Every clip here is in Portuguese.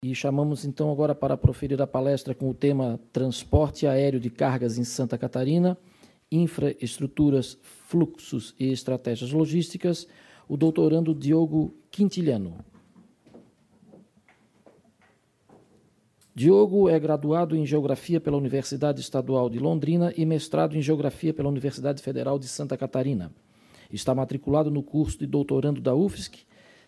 E chamamos então agora para proferir a palestra com o tema Transporte Aéreo de Cargas em Santa Catarina, Infraestruturas, Fluxos e Estratégias Logísticas, o doutorando Diogo Quintiliano. Diogo é graduado em Geografia pela Universidade Estadual de Londrina e mestrado em Geografia pela Universidade Federal de Santa Catarina. Está matriculado no curso de doutorando da UFSC,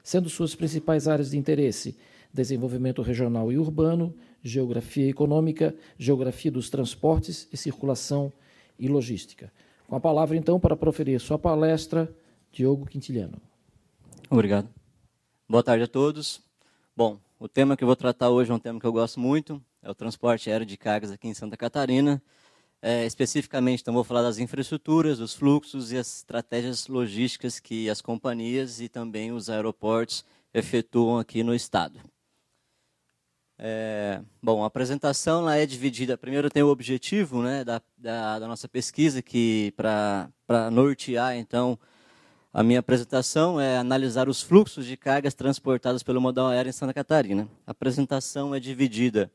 sendo suas principais áreas de interesse desenvolvimento regional e urbano, geografia econômica, geografia dos transportes e circulação e logística. Com a palavra, então, para proferir sua palestra, Diogo Quintiliano. Obrigado. Boa tarde a todos. Bom, o tema que eu vou tratar hoje é um tema que eu gosto muito, é o transporte aéreo de cargas aqui em Santa Catarina. Especificamente, então, vou falar das infraestruturas, dos fluxos e as estratégias logísticas que as companhias e também os aeroportos efetuam aqui no estado. Bom, a apresentação lá é dividida, primeiro tem o objetivo, né, da nossa pesquisa, que para nortear, então, a minha apresentação é analisar os fluxos de cargas transportadas pelo modal aéreo em Santa Catarina. A apresentação é dividida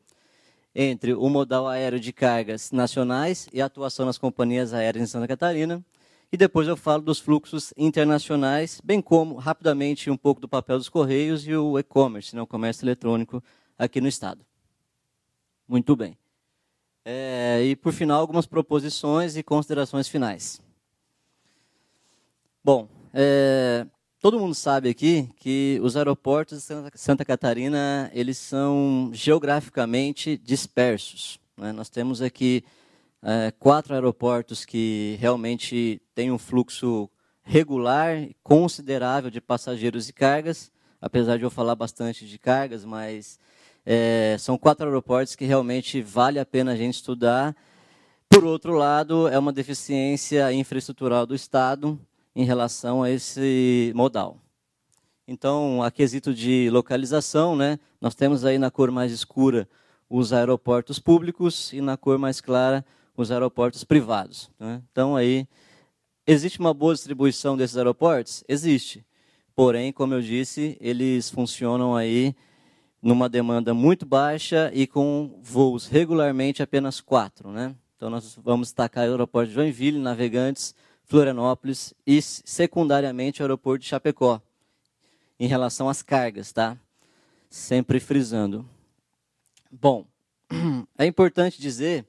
entre o modal aéreo de cargas nacionais e a atuação nas companhias aéreas em Santa Catarina, e depois eu falo dos fluxos internacionais, bem como, rapidamente, um pouco do papel dos Correios e o e-commerce, né, o comércio eletrônico, aqui no estado. Muito bem. E, por final, algumas proposições e considerações finais. Bom, todo mundo sabe aqui que os aeroportos de Santa Catarina, eles são geograficamente dispersos, né? Nós temos aqui 4 aeroportos que realmente têm um fluxo regular, considerável de passageiros e cargas, apesar de eu falar bastante de cargas, mas são 4 aeroportos que realmente vale a pena a gente estudar. Por outro lado, é uma deficiência infraestrutural do Estado em relação a esse modal. Então, a quesito de localização, né, nós temos aí na cor mais escura os aeroportos públicos e na cor mais clara os aeroportos privados, né? Então, aí, existe uma boa distribuição desses aeroportos? Existe. Porém, como eu disse, eles funcionam aí numa demanda muito baixa e com voos regularmente apenas 4, né? Então, nós vamos destacar o aeroporto de Joinville, Navegantes, Florianópolis e, secundariamente, o aeroporto de Chapecó, em relação às cargas, tá? Sempre frisando. Bom, é importante dizer,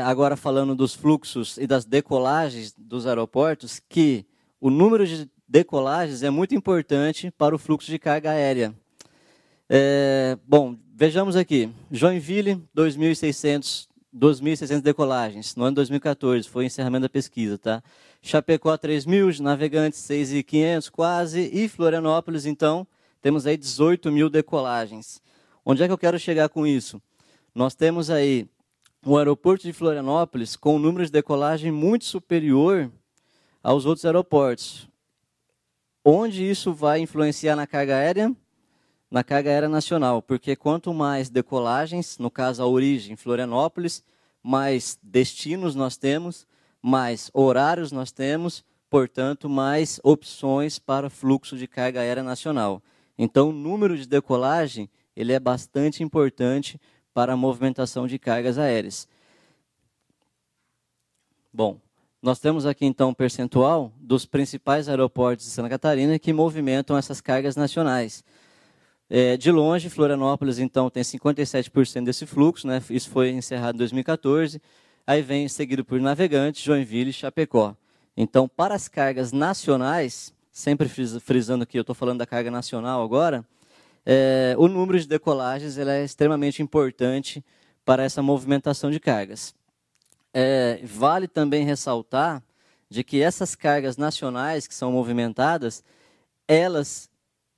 agora falando dos fluxos e das decolagens dos aeroportos, que o número de decolagens é muito importante para o fluxo de carga aérea. Bom, vejamos aqui, Joinville, 2.600 decolagens, no ano de 2014, foi o encerramento da pesquisa, tá? Chapecó, 3.000, Navegantes, 6.500 quase, e Florianópolis, então, temos aí 18.000 decolagens. Onde é que eu quero chegar com isso? Nós temos aí o aeroporto de Florianópolis com um número de decolagem muito superior aos outros aeroportos. Onde isso vai influenciar na carga aérea? Na carga aérea nacional, porque quanto mais decolagens, no caso a origem, Florianópolis, mais destinos nós temos, mais horários nós temos, portanto, mais opções para fluxo de carga aérea nacional. Então, o número de decolagem ele é bastante importante para a movimentação de cargas aéreas. Bom, nós temos aqui, então, um percentual dos principais aeroportos de Santa Catarina que movimentam essas cargas nacionais. De longe, Florianópolis, então, tem 57% desse fluxo, né? Isso foi encerrado em 2014. Aí vem seguido por Navegantes, Joinville e Chapecó. Então, para as cargas nacionais, sempre frisando que eu estou falando da carga nacional agora, o número de decolagens ele é extremamente importante para essa movimentação de cargas. Vale também ressaltar de que essas cargas nacionais que são movimentadas, elas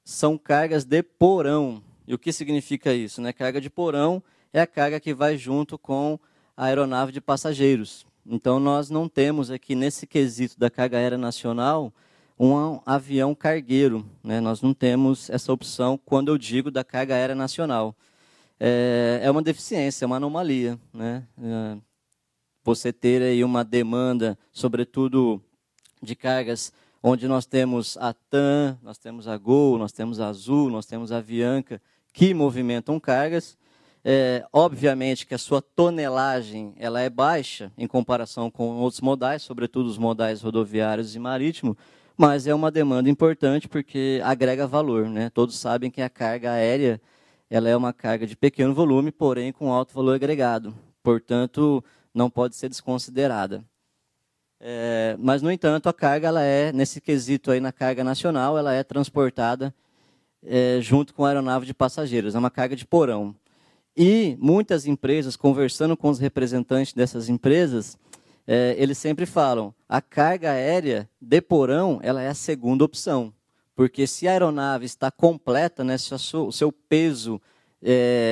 são cargas de porão. E o que significa isso, né? Carga de porão é a carga que vai junto com a aeronave de passageiros. Então, nós não temos aqui, nesse quesito da carga aérea nacional, um avião cargueiro, né? Nós não temos essa opção quando eu digo da carga aérea nacional. É uma deficiência, é uma anomalia, né? Você ter aí uma demanda, sobretudo de cargas onde nós temos a TAM, nós temos a Gol, nós temos a Azul, nós temos a Avianca, que movimentam cargas. Obviamente que a sua tonelagem ela é baixa em comparação com outros modais, sobretudo os modais rodoviários e marítimos, mas é uma demanda importante porque agrega valor, né? Todos sabem que a carga aérea ela é uma carga de pequeno volume, porém com alto valor agregado. Portanto, não pode ser desconsiderada. Mas, no entanto, a carga, ela nesse quesito aí na carga nacional, ela é transportada junto com a aeronave de passageiros, é uma carga de porão. E muitas empresas, conversando com os representantes dessas empresas, eles sempre falam, a carga aérea de porão, ela é a segunda opção. Porque se a aeronave está completa, né, se o seu peso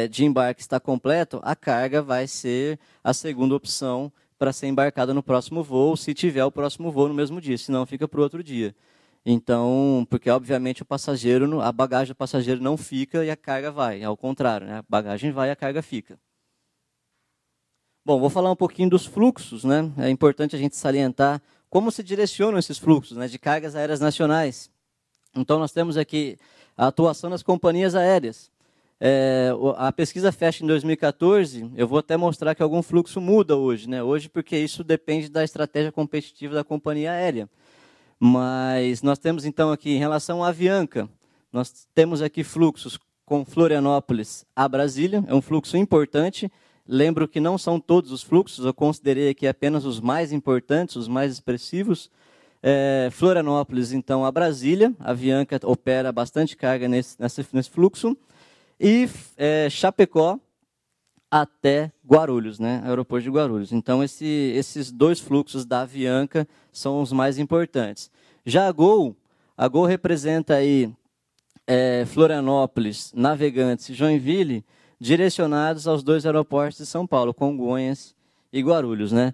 de embarque está completo, a carga vai ser a segunda opção para ser embarcada no próximo voo, se tiver o próximo voo no mesmo dia, senão fica para o outro dia. Então, porque obviamente a bagagem do passageiro não fica e a carga vai, ao contrário, né? A bagagem vai e a carga fica. Bom, vou falar um pouquinho dos fluxos, né? É importante a gente salientar como se direcionam esses fluxos, né, de cargas aéreas nacionais. Então, nós temos aqui a atuação das companhias aéreas. A pesquisa fecha em 2014, eu vou até mostrar que algum fluxo muda hoje, né? Hoje, porque isso depende da estratégia competitiva da companhia aérea. Mas nós temos, então, aqui, em relação à Avianca, nós temos aqui fluxos com Florianópolis a Brasília, é um fluxo importante. Lembro que não são todos os fluxos, eu considerei aqui apenas os mais importantes, os mais expressivos. Florianópolis, então, a Brasília, a Avianca opera bastante carga nesse fluxo. E Chapecó até Guarulhos, né, aeroporto de Guarulhos. Então, esses dois fluxos da Avianca são os mais importantes. Já a Gol representa aí Florianópolis, Navegantes e Joinville, direcionados aos dois aeroportos de São Paulo, Congonhas e Guarulhos, né?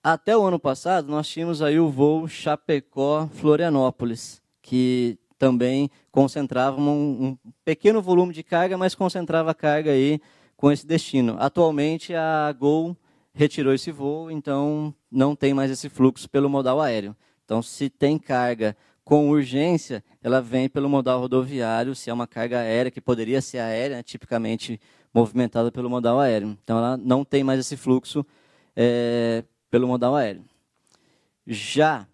Até o ano passado, nós tínhamos aí o voo Chapecó-Florianópolis, que também concentrava um pequeno volume de carga, mas concentrava a carga aí com esse destino. Atualmente, a Gol retirou esse voo, então não tem mais esse fluxo pelo modal aéreo. Então, se tem carga com urgência, ela vem pelo modal rodoviário, se é uma carga aérea, que poderia ser aérea, né, tipicamente movimentada pelo modal aéreo. Então, ela não tem mais esse fluxo pelo modal aéreo. Já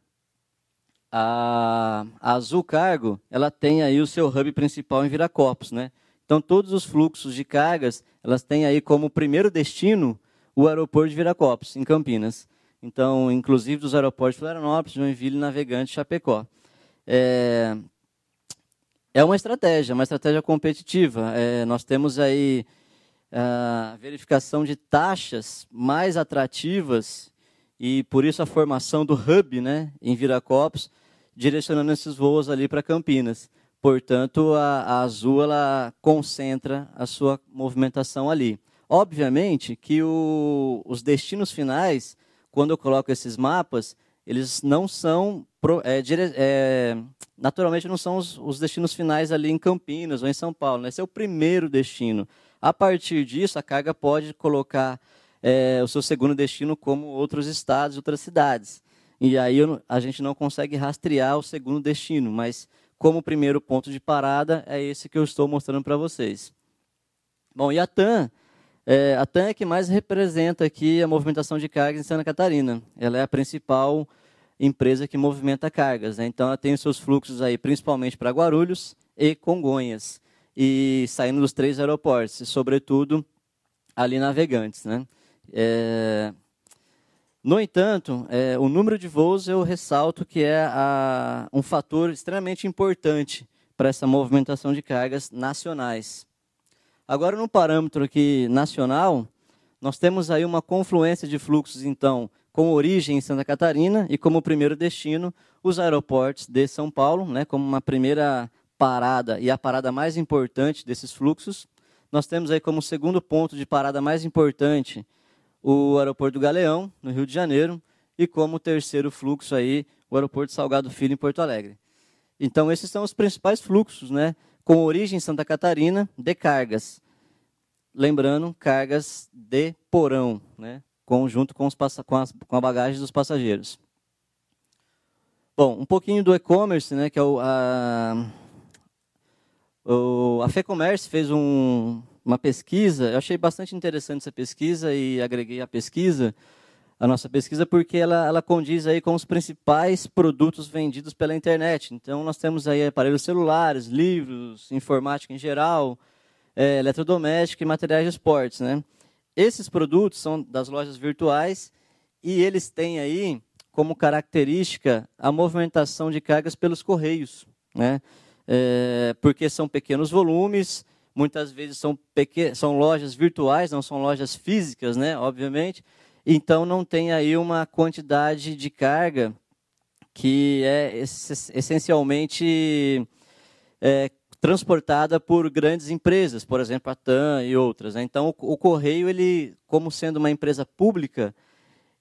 a Azul Cargo, ela tem aí o seu hub principal em Viracopos, né? Então, todos os fluxos de cargas, elas têm aí como primeiro destino o aeroporto de Viracopos, em Campinas. Então, inclusive dos aeroportos de Florianópolis, Joinville, Navegantes, Chapecó. É uma estratégia competitiva. Nós temos aí a verificação de taxas mais atrativas e, por isso, a formação do hub, né, em Viracopos, direcionando esses voos ali para Campinas. Portanto, a Azul ela concentra a sua movimentação ali. Obviamente que os destinos finais, quando eu coloco esses mapas, eles não são, naturalmente não são os destinos finais ali em Campinas ou em São Paulo, né? Esse é o primeiro destino. A partir disso, a carga pode colocar o seu segundo destino como outros estados, outras cidades. E aí a gente não consegue rastrear o segundo destino, mas como primeiro ponto de parada é esse que eu estou mostrando para vocês. Bom, e a TAM é que mais representa aqui a movimentação de cargas em Santa Catarina. Ela é a principal empresa que movimenta cargas, né? Então, ela tem os seus fluxos aí, principalmente para Guarulhos e Congonhas, e saindo dos 3 aeroportos, e, sobretudo, ali Navegantes, né? No entanto, o número de voos eu ressalto que é um fator extremamente importante para essa movimentação de cargas nacionais. Agora, no parâmetro aqui nacional, nós temos aí uma confluência de fluxos, então, com origem em Santa Catarina e como primeiro destino, os aeroportos de São Paulo, né, como uma primeira parada e a parada mais importante desses fluxos. Nós temos aí como segundo ponto de parada mais importante o aeroporto do Galeão, no Rio de Janeiro, e como terceiro fluxo aí, o aeroporto Salgado Filho, em Porto Alegre. Então, esses são os principais fluxos, né, com origem em Santa Catarina, de cargas. Lembrando, cargas de porão, né, junto com a bagagem dos passageiros. Bom, um pouquinho do e-commerce, né, que é A FEComércio fez uma pesquisa, eu achei bastante interessante essa pesquisa e agreguei a nossa pesquisa, porque ela condiz aí com os principais produtos vendidos pela internet. Então, nós temos aí aparelhos celulares, livros, informática em geral, eletrodoméstico e materiais de esportes, né? Esses produtos são das lojas virtuais e eles têm aí como característica a movimentação de cargas pelos correios, né? Porque são pequenos volumes, muitas vezes são lojas virtuais, não são lojas físicas, né? Obviamente. Então, não tem aí uma quantidade de carga que é essencialmente transportada por grandes empresas, por exemplo, a TAM e outras, né? Então, o correio, ele, como sendo uma empresa pública,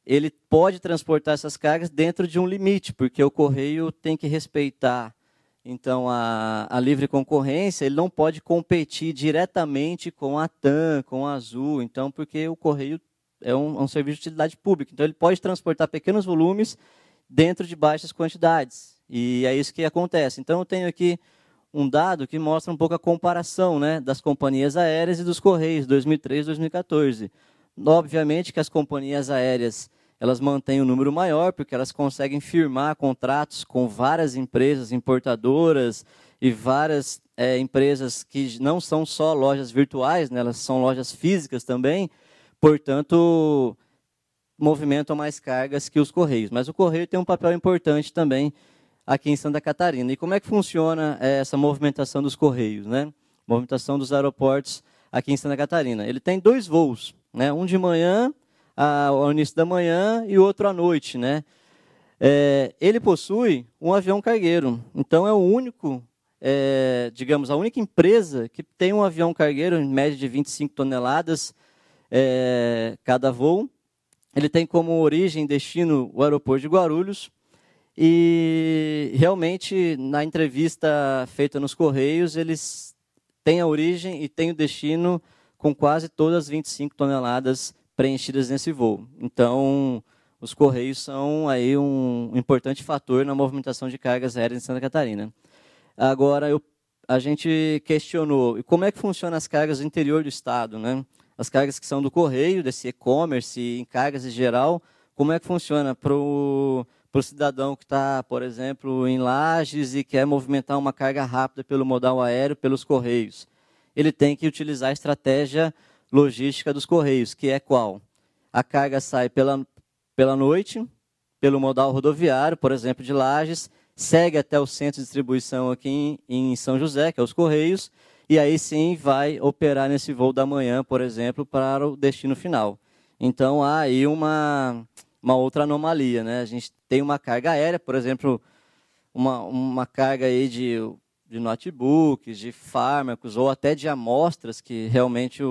ele pode transportar essas cargas dentro de um limite, porque o correio tem que respeitar, então, a livre concorrência. Ele não pode competir diretamente com a TAM, com a Azul, então, porque o correio é um serviço de utilidade pública. Então, ele pode transportar pequenos volumes dentro de baixas quantidades. E é isso que acontece. Então, eu tenho aqui um dado que mostra um pouco a comparação, né, das companhias aéreas e dos correios, 2003 e 2014. Obviamente que as companhias aéreas, elas mantêm um número maior, porque elas conseguem firmar contratos com várias empresas importadoras e várias empresas que não são só lojas virtuais, né, elas são lojas físicas também. Portanto, movimentam mais cargas que os correios. Mas o correio tem um papel importante também aqui em Santa Catarina. E como é que funciona essa movimentação dos correios, né? Movimentação dos aeroportos aqui em Santa Catarina. Ele tem 2 voos, né? Um de manhã, ao início da manhã, e outro à noite, né? Ele possui um avião cargueiro. Então, é o único, digamos, a única empresa que tem um avião cargueiro, em média de 25 toneladas, cada voo. Ele tem como origem e destino o aeroporto de Guarulhos. E, realmente, na entrevista feita nos Correios, eles têm a origem e têm o destino com quase todas as 25 toneladas preenchidas nesse voo. Então, os Correios são aí um importante fator na movimentação de cargas aéreas em Santa Catarina. Agora, a gente questionou, e como é que funcionam as cargas do interior do estado, né? As cargas que são do correio, desse e-commerce, em cargas em geral, como é que funciona para o cidadão que está, por exemplo, em Lages e quer movimentar uma carga rápida pelo modal aéreo, pelos correios? Ele tem que utilizar a estratégia logística dos correios, que é qual? A carga sai pela noite, pelo modal rodoviário, por exemplo, de Lages, segue até o centro de distribuição aqui em São José, que é os Correios, e aí sim vai operar nesse voo da manhã, por exemplo, para o destino final. Então, há aí uma outra anomalia, né? A gente tem uma carga aérea, por exemplo, uma carga aí de notebooks, de fármacos, ou até de amostras, que realmente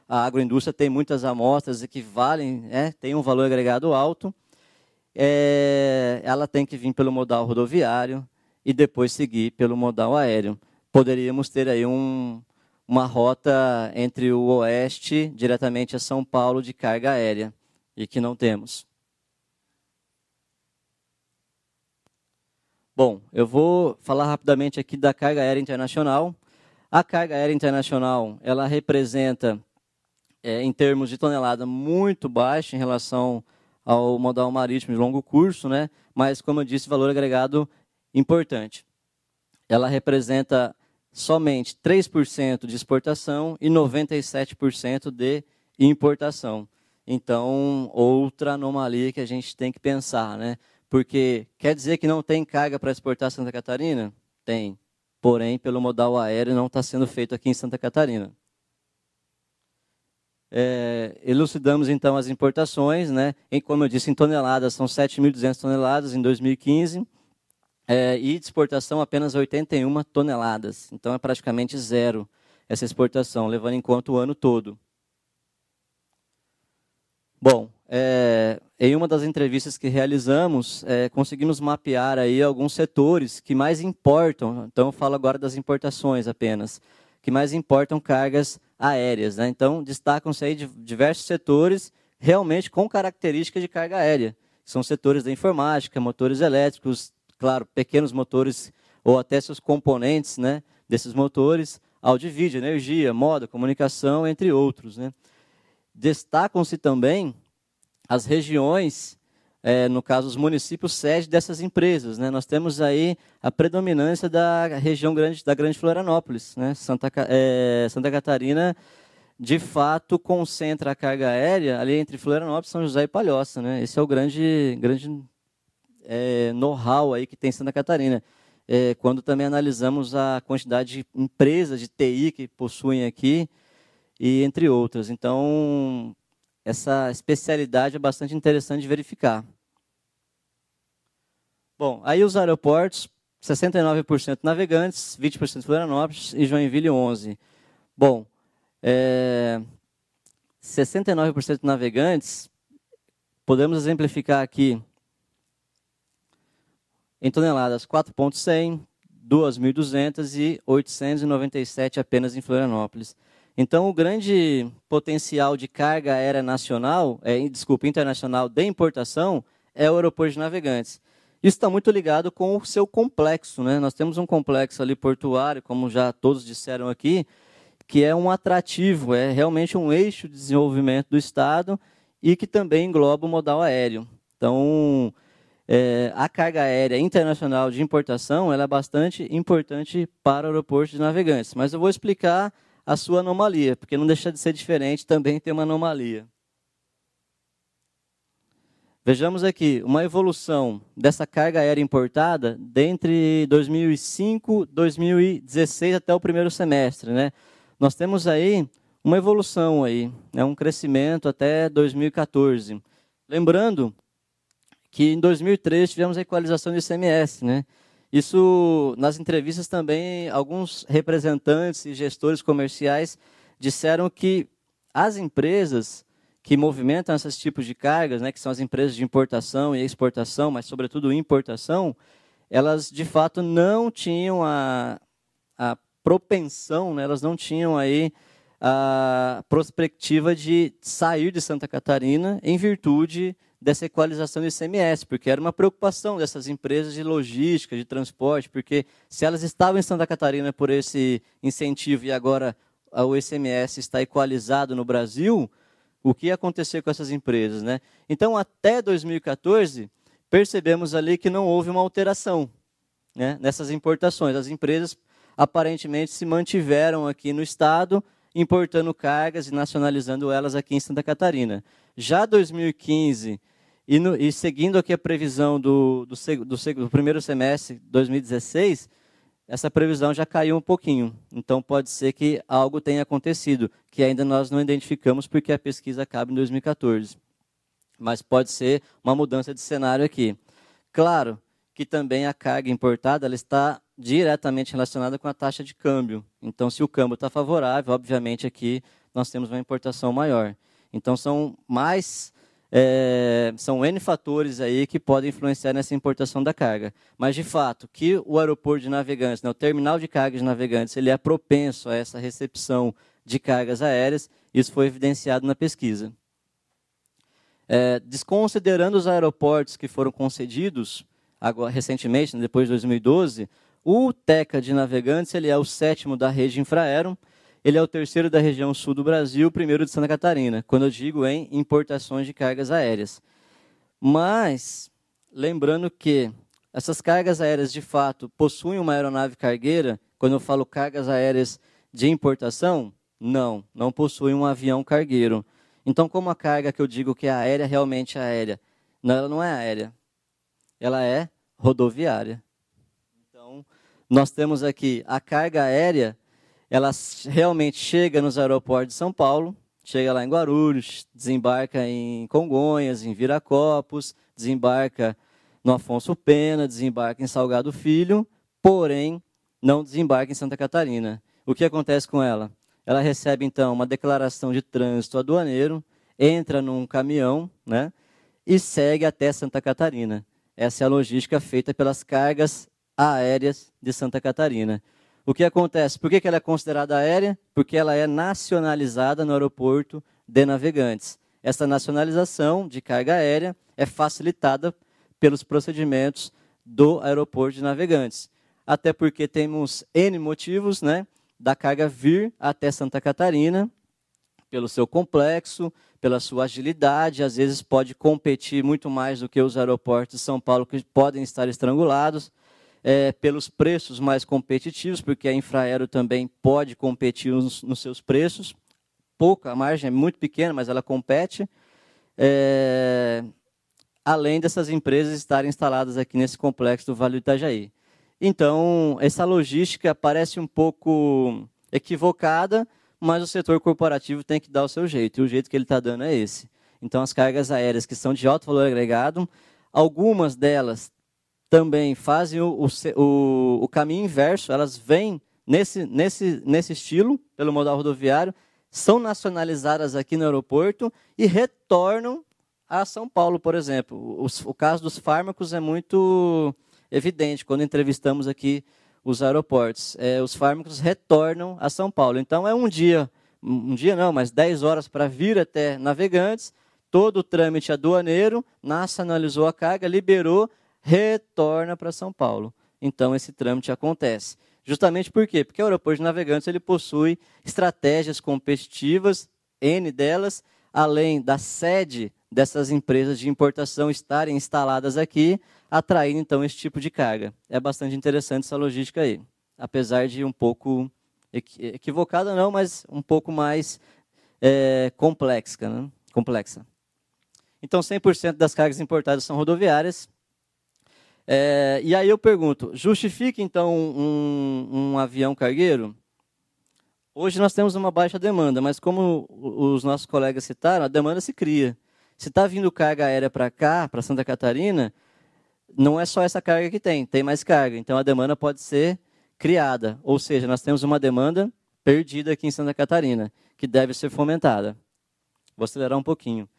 a agroindústria tem muitas amostras e que valem, tem um valor agregado alto. Ela tem que vir pelo modal rodoviário e depois seguir pelo modal aéreo. Poderíamos ter aí uma rota entre o oeste, diretamente a São Paulo, de carga aérea, e que não temos. Bom, eu vou falar rapidamente aqui da carga aérea internacional. A carga aérea internacional, ela representa, em termos de tonelada, muito baixo em relação ao modal marítimo de longo curso, né? Mas, como eu disse, valor agregado importante. Ela representa somente 3% de exportação e 97% de importação. Então, outra anomalia que a gente tem que pensar, né? Porque quer dizer que não tem carga para exportar Santa Catarina? Tem. Porém, pelo modal aéreo, não está sendo feito aqui em Santa Catarina. Elucidamos, então, as importações, né? Como eu disse, em toneladas, são 7.200 toneladas em 2015. E de exportação apenas 81 toneladas. Então, é praticamente zero essa exportação, levando em conta o ano todo. Bom, em uma das entrevistas que realizamos, conseguimos mapear aí alguns setores que mais importam. Então, eu falo agora das importações apenas, que mais importam cargas aéreas, né? Então, destacam-se aí diversos setores realmente com características de carga aérea. São setores da informática, motores elétricos, claro, pequenos motores ou até seus componentes, né, desses motores, áudio e vídeo, energia, moda, comunicação, entre outros, né? Destacam-se também as regiões, no caso, os municípios sede dessas empresas, né? Nós temos aí a predominância da região da Grande Florianópolis, né? Santa Catarina, de fato, concentra a carga aérea ali entre Florianópolis, São José e Palhoça, né? Esse é o grande know-how aí que tem Santa Catarina. Quando também analisamos a quantidade de empresas de TI que possuem aqui, e entre outras. Então, essa especialidade é bastante interessante de verificar. Bom, aí os aeroportos, 69% Navegantes, 20% Florianópolis e Joinville 11%. Bom, 69% Navegantes, podemos exemplificar aqui em toneladas 4.100, 2.200 e 897 apenas em Florianópolis. Então, o grande potencial de carga aérea internacional de importação é o aeroporto de Navegantes. Isso está muito ligado com o seu complexo, né? Nós temos um complexo ali portuário, como já todos disseram aqui, que é um atrativo, é realmente um eixo de desenvolvimento do Estado e que também engloba o modal aéreo. Então, a carga aérea internacional de importação ela é bastante importante para o aeroporto de Navegantes. Mas eu vou explicar a sua anomalia, porque não deixa de ser diferente, também tem uma anomalia. Vejamos aqui, uma evolução dessa carga aérea importada dentre 2005 e 2016 até o primeiro semestre, né? Nós temos aí uma evolução aí, né? Um crescimento até 2014. Lembrando que em 2013 tivemos a equalização do ICMS, né? Isso, nas entrevistas também, alguns representantes e gestores comerciais disseram que as empresas que movimentam esses tipos de cargas, né, que são as empresas de importação e exportação, mas sobretudo importação, elas de fato não tinham a propensão, né, elas não tinham aí a perspectiva de sair de Santa Catarina em virtude dessa equalização do ICMS, porque era uma preocupação dessas empresas de logística, de transporte, porque se elas estavam em Santa Catarina por esse incentivo e agora o ICMS está equalizado no Brasil, o que ia acontecer com essas empresas, né? Então, até 2014, percebemos ali que não houve uma alteração, né, nessas importações. As empresas aparentemente se mantiveram aqui no Estado, importando cargas e nacionalizando elas aqui em Santa Catarina. Já 2015, e seguindo aqui a previsão do primeiro semestre de 2016, essa previsão já caiu um pouquinho. Então, pode ser que algo tenha acontecido, que ainda nós não identificamos porque a pesquisa acaba em 2014. Mas pode ser uma mudança de cenário aqui. Claro que também a carga importada ela está diretamente relacionada com a taxa de câmbio. Então, se o câmbio está favorável, obviamente aqui nós temos uma importação maior. Então, são N fatores aí que podem influenciar nessa importação da carga. Mas, de fato, que o aeroporto de Navegantes, né, o terminal de carga de Navegantes, ele é propenso a essa recepção de cargas aéreas, isso foi evidenciado na pesquisa. Desconsiderando os aeroportos que foram concedidos agora, recentemente, depois de 2012, o TECA de Navegantes ele é o 7º da rede Infraero, ele é o 3º da região sul do Brasil, o 1º de Santa Catarina, quando eu digo em importações de cargas aéreas. Mas, lembrando que essas cargas aéreas, de fato, possuem uma aeronave cargueira, quando eu falo cargas aéreas de importação, não possuem um avião cargueiro. Então, como a carga que eu digo que é aérea, realmente é aérea? Não, ela não é aérea, ela é rodoviária. Então, nós temos aqui a carga aérea, ela realmente chega nos aeroportos de São Paulo, chega lá em Guarulhos, desembarca em Congonhas, em Viracopos, desembarca no Afonso Pena, desembarca em Salgado Filho, porém, não desembarca em Santa Catarina. O que acontece com ela? Ela recebe, então, uma declaração de trânsito aduaneiro, entra num caminhão, né, e segue até Santa Catarina. Essa é a logística feita pelas cargas aéreas de Santa Catarina. O que acontece? Por que ela é considerada aérea? Porque ela é nacionalizada no aeroporto de Navegantes. Essa nacionalização de carga aérea é facilitada pelos procedimentos do aeroporto de Navegantes. até porque temos N motivos, né, da carga vir até Santa Catarina, pelo seu complexo, pela sua agilidade, às vezes pode competir muito mais do que os aeroportos de São Paulo, que podem estar estrangulados, pelos preços mais competitivos, porque a Infraero também pode competir nos seus preços, pouca, a margem é muito pequena, mas ela compete, além dessas empresas estarem instaladas aqui nesse complexo do Vale do Itajaí. Então, essa logística parece um pouco equivocada, mas o setor corporativo tem que dar o seu jeito, e o jeito que ele está dando é esse. Então, as cargas aéreas que são de alto valor agregado, algumas delas também fazem o caminho inverso, elas vêm nesse estilo, pelo modal rodoviário, são nacionalizadas aqui no aeroporto e retornam a São Paulo, por exemplo. O caso dos fármacos é muito evidente quando entrevistamos aqui os aeroportos. Os fármacos retornam a São Paulo. Então, é um dia não, mas 10 horas para vir até Navegantes, todo o trâmite aduaneiro, nacionalizou a carga, liberou, retorna para São Paulo. Então, esse trâmite acontece. Justamente por quê? Porque o aeroporto de Navegantes ele possui estratégias competitivas, N delas, além da sede dessas empresas de importação estarem instaladas aqui, atraindo, então, esse tipo de carga. É bastante interessante essa logística aí, apesar de um pouco equivocada, não, mas um pouco mais complexa, né? Então, 100% das cargas importadas são rodoviárias. E aí eu pergunto, justifica, então, um avião cargueiro? Hoje nós temos uma baixa demanda, mas como os nossos colegas citaram, a demanda se cria. Se está vindo carga aérea para cá, para Santa Catarina, não é só essa carga que tem mais carga. Então, a demanda pode ser criada. Ou seja, nós temos uma demanda perdida aqui em Santa Catarina, que deve ser fomentada. Vou acelerar um pouquinho.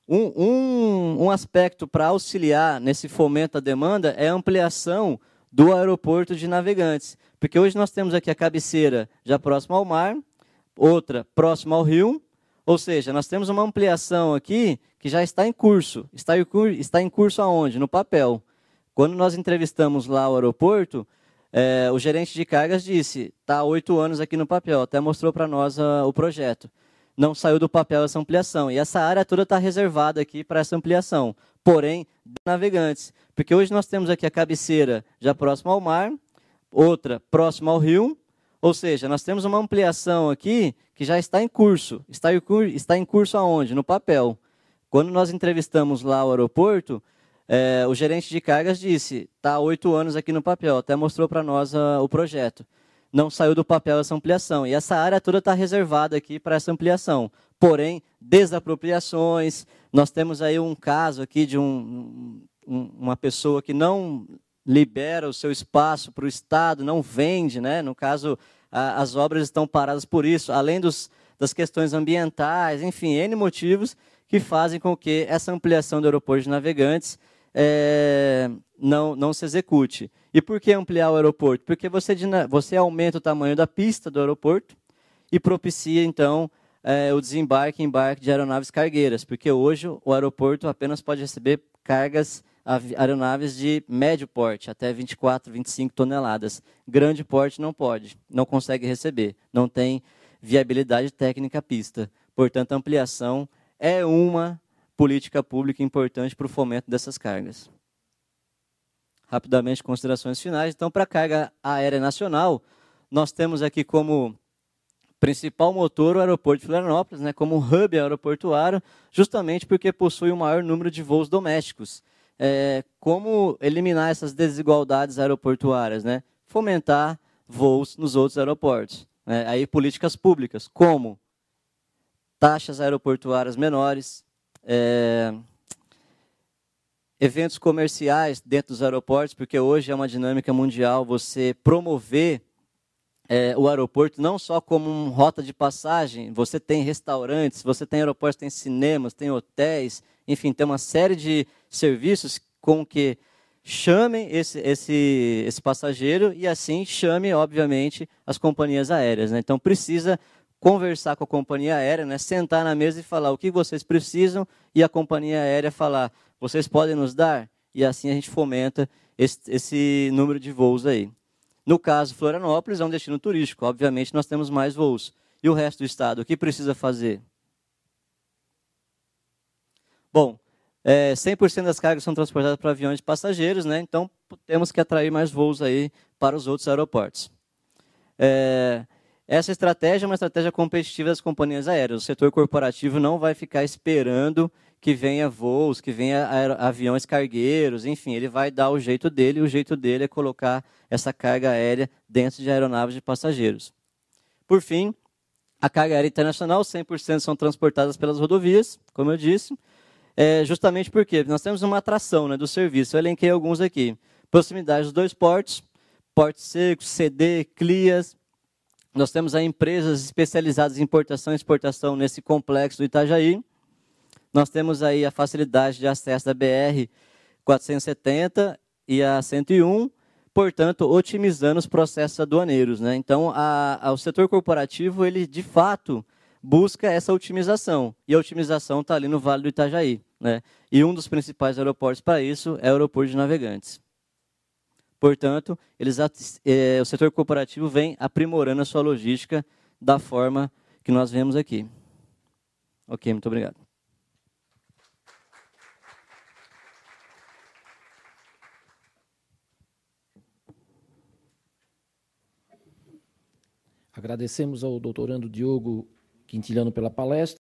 Um aspecto para auxiliar nesse fomento à demanda é a ampliação do aeroporto de Navegantes. Porque hoje nós temos aqui a cabeceira já próxima ao mar, outra próxima ao rio, ou seja, nós temos uma ampliação aqui que já está em curso. Está em curso aonde? No papel. Quando nós entrevistamos lá o aeroporto, o gerente de cargas disse, está há 8 anos aqui no papel, até mostrou para nós o projeto. Não saiu do papel essa ampliação. E essa área toda está reservada aqui para essa ampliação. Porém, de Navegantes. Porque hoje nós temos aqui a cabeceira já próxima ao mar, outra próxima ao rio, ou seja, nós temos uma ampliação aqui que já está em curso. Está em curso aonde? No papel. Quando nós entrevistamos lá o aeroporto, o gerente de cargas disse, está há 8 anos aqui no papel, até mostrou para nós o projeto. Não saiu do papel essa ampliação. E essa área toda está reservada aqui para essa ampliação. Porém, desapropriações, nós temos aí um caso aqui de uma pessoa que não libera o seu espaço para o Estado, não vende, né? No caso, as obras estão paradas por isso, além das questões ambientais, enfim, N motivos que fazem com que essa ampliação do aeroporto de Navegantes não se execute. E por que ampliar o aeroporto? Porque você aumenta o tamanho da pista do aeroporto e propicia, então, o desembarque e embarque de aeronaves cargueiras, porque hoje o aeroporto apenas pode receber cargas, aeronaves de médio porte, até 24, 25 toneladas. Grande porte não pode, não consegue receber, não tem viabilidade técnica à pista. Portanto, a ampliação é uma política pública importante para o fomento dessas cargas. Rapidamente, considerações finais. Então, para a carga aérea nacional, nós temos aqui como principal motor o aeroporto de Florianópolis, né, como um hub aeroportuário, justamente porque possui o maior número de voos domésticos. Como eliminar essas desigualdades aeroportuárias? Né? Fomentar voos nos outros aeroportos. Aí, políticas públicas, como taxas aeroportuárias menores, eventos comerciais dentro dos aeroportos, porque hoje é uma dinâmica mundial você promover o aeroporto não só como uma rota de passagem, você tem restaurantes, você tem aeroportos, tem cinemas, tem hotéis, enfim, tem uma série de serviços com que chamem esse passageiro e assim chame, obviamente, as companhias aéreas. Né? Então, precisa conversar com a companhia aérea, né? Sentar na mesa e falar o que vocês precisam e a companhia aérea falar, vocês podem nos dar? E assim a gente fomenta esse número de voos aí. No caso, Florianópolis é um destino turístico, obviamente nós temos mais voos. E o resto do estado, o que precisa fazer? Bom, 100% das cargas são transportadas para aviões de passageiros, né? Então temos que atrair mais voos aí para os outros aeroportos. Essa estratégia é uma estratégia competitiva das companhias aéreas. O setor corporativo não vai ficar esperando que venha voos, que venha aviões cargueiros, enfim, ele vai dar o jeito dele, e o jeito dele é colocar essa carga aérea dentro de aeronaves de passageiros. Por fim, a carga aérea internacional, 100% são transportadas pelas rodovias, como eu disse, justamente porque nós temos uma atração, né, do serviço. Eu elenquei alguns aqui. Proximidade dos dois portos, Porto Seco, CD, CLIAS. Nós temos aí empresas especializadas em importação e exportação nesse complexo do Itajaí. Nós temos aí a facilidade de acesso da BR-470 e a 101, portanto, otimizando os processos aduaneiros, né? Então, o setor corporativo, ele de fato busca essa otimização, e a otimização está ali no Vale do Itajaí, né? E um dos principais aeroportos para isso é o Aeroporto de Navegantes. Portanto, o setor corporativo vem aprimorando a sua logística da forma que nós vemos aqui. Ok, muito obrigado. Agradecemos ao doutorando Diogo Quintiliano pela palestra.